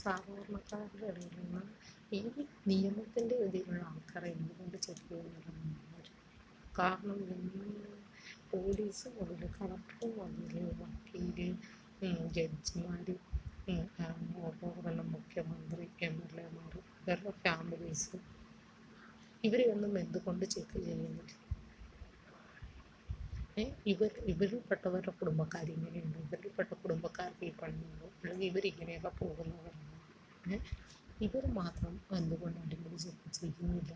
സാധാരണക്കാരുടെ ഇടയിൽ നിന്ന് ഈ നിയമത്തിൻ്റെ ഇതിലുള്ള ആൾക്കാരെ എന്തുകൊണ്ട് ചെക്ക് ചെയ്യുന്നത്? കാരണം ഇന്ന് പോലീസ് മുതൽ കളക്ടർ മുതൽ വക്കീല്, ജഡ്ജിമാർ, അതുപോലെ തന്നെ മുഖ്യമന്ത്രി, MLA മാർ, ഇവരുടെ ഫാമിലീസ്, ഇവരെയൊന്നും എന്തുകൊണ്ട് ചെക്ക് ചെയ്യുന്നില്ല? ഇവരിൽപ്പെട്ടവരുടെ കുടുംബക്കാർ ഇങ്ങനെയുണ്ട്, ഇവരിൽപ്പെട്ട കുടുംബക്കാർക്ക് ഈ പണിയുണ്ടോ, അല്ലെങ്കിൽ ഇവരിങ്ങനെയൊക്കെ പോകുന്നവരാണ്. ഇവർ മാത്രം എന്തുകൊണ്ട് അടിമുടി ചെക്ക് ചെയ്യുന്നില്ല?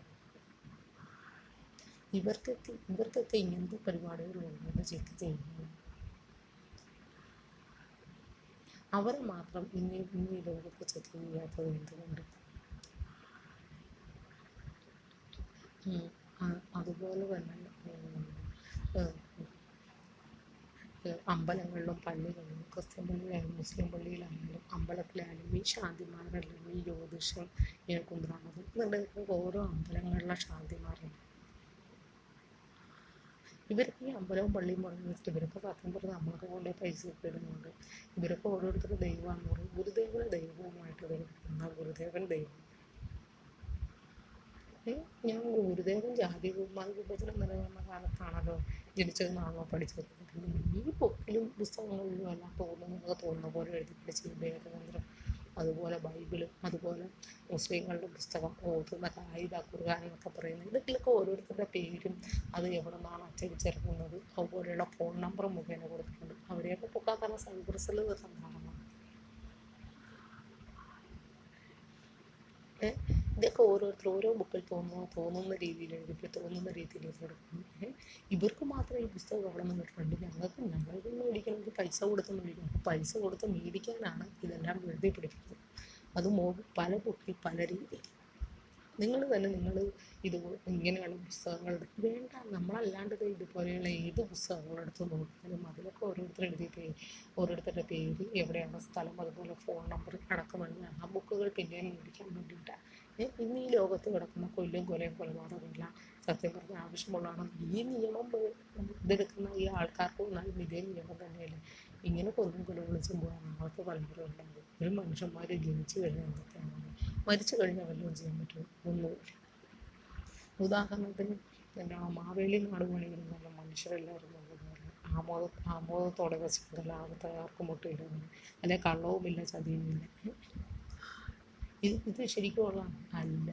ഇവർക്കൊക്കെ ഇങ്ങനത്തെ പരിപാടികളുള്ളത് ചെക്ക് ചെയ്യുന്നു. അവരെ മാത്രം ഇന്ന് ഈ ലോകത്ത് ചെക്ക് ചെയ്യാത്തത് എന്തുകൊണ്ട്? അതുപോലെ തന്നെ അമ്പലങ്ങളിലും പള്ളികളിലും, ക്രിസ്ത്യൻ പള്ളിയിലായാലും മുസ്ലിം പള്ളിയിലായാലും അമ്പലത്തിലായാലും ഈ ശാന്തിമാരെല്ലാം ഈ ജ്യോതിഷം കൊണ്ടുവന്നത് എന്നുണ്ടെങ്കിൽ ഓരോ അമ്പലങ്ങളിലെ ശാന്തിമാരുണ്ട്. ഇവർക്ക് ഈ അമ്പലവും പള്ളിയും പറഞ്ഞിട്ട് ഇവരൊക്കെ സത്യം പറഞ്ഞ് നമ്മളൊക്കെ കൊണ്ടേ പൈസ ഒക്കെ ഇടുന്നുണ്ട്. ഇവരൊക്കെ ഓരോരുത്തരുടെ ദൈവമാണെന്ന് പറയും. ഗുരുദേവന് ദൈവവുമായിട്ട് എന്നാൽ ഗുരുദേവൻ ദൈവം. ഞാൻ ഗുരുദേവൻ ജാതി മത വിഭജനം നിലനിന്ന കാലത്താണല്ലോ ജനിച്ചതെന്നാണല്ലോ പഠിച്ചത്. ഈ ബുക്കിലും പുസ്തകങ്ങളിലും എല്ലാം തോന്നുന്ന പോലെ എഴുതി പഠിച്ച് വേദതന്ത്രം, അതുപോലെ ബൈബിള്, അതുപോലെ മുസ്ലിങ്ങളുടെ പുസ്തകം, ഓതുന്ന കായിക ഖുർആൻ എന്നൊക്കെ പറയുന്നത്, ഇതൊക്കെ ഓരോരുത്തരുടെ പേരും അത് എവിടെ നിന്നാണ് അച്ചടിച്ചിറങ്ങുന്നത്, അതുപോലെയുള്ള ഫോൺ നമ്പർ മുഖേന കൊടുക്കുന്നുണ്ട്. അവരെയൊക്കെ പൊക്കാൻ തന്നെ സൈബർ സെല്ല് തന്നെയാണ്. ഇതൊക്കെ ഓരോരുത്തർ ഓരോ ബുക്കിൽ തോന്നുന്ന രീതിയിൽ എഴുതിയിട്ട് തോന്നുന്ന രീതിയിൽ കൊടുക്കുന്നു. ഇവർക്ക് മാത്രമേ ഈ പുസ്തകം അവിടെ നിന്ന് കിട്ടുന്നുണ്ട്. ഞങ്ങൾക്ക് മേടിക്കണമെങ്കിൽ പൈസ കൊടുത്ത് മേടിക്കണം. പൈസ കൊടുത്ത് മേടിക്കാനാണ് ഇതെല്ലാം എഴുതി പിടിക്കുന്നത്. അത് പല ബുക്കിൽ പല രീതിയിൽ. നിങ്ങൾ ഇങ്ങനെയുള്ള പുസ്തകങ്ങൾ വേണ്ട. നമ്മളല്ലാണ്ട് ഇതുപോലെയുള്ള ഏത് പുസ്തകങ്ങളെടുത്ത് നോക്കിയാലും അതിലൊക്കെ ഓരോരുത്തർ എഴുതിയിട്ട് ഓരോരുത്തരുടെ പേര്, എവിടെയാണ് സ്ഥലം, അതുപോലെ ഫോൺ നമ്പർ അടക്കമുണ്ട്. ആ ബുക്കുകൾ പിന്നെയും മേടിക്കാൻ വേണ്ടിയിട്ടാണ്. ഇന്ന് ഈ ലോകത്ത് കിടക്കുന്ന കൊലയും കൊലപാതകമെല്ലാം സത്യം പറഞ്ഞാൽ ആവശ്യമുള്ളതാണ്. ഈ നിയമം ഇതെടുക്കുന്ന ഈ ആൾക്കാർക്ക് വന്നാലും ഇതേ നിയമം തന്നെയല്ലേ. ഇങ്ങനെ കൊലയും വിളിച്ചും പോകാൻ നാളത്തെ തലമുറ ഉണ്ടാകും. ഒരു മനുഷ്യന്മാർ ജനിച്ചു കഴിഞ്ഞാൽ എന്തൊക്കെയാണ്, മരിച്ചു കഴിഞ്ഞാൽ വല്ലതും ചെയ്യാൻ പറ്റുമോ? ഒന്നുമില്ല. ഉദാഹരണത്തിന് മാവേലി നാട് പണിയിൽ നല്ല മനുഷ്യരെല്ലാവരും ആമോദത്തോടെ വെച്ച് ലാഭത്തകാർക്ക് മുട്ടയിടുന്നു. അല്ലെ കള്ളവുമില്ല ചതിയുമില്ല. ഇത് ശരിക്കും ഉള്ളതാണ്? അല്ല.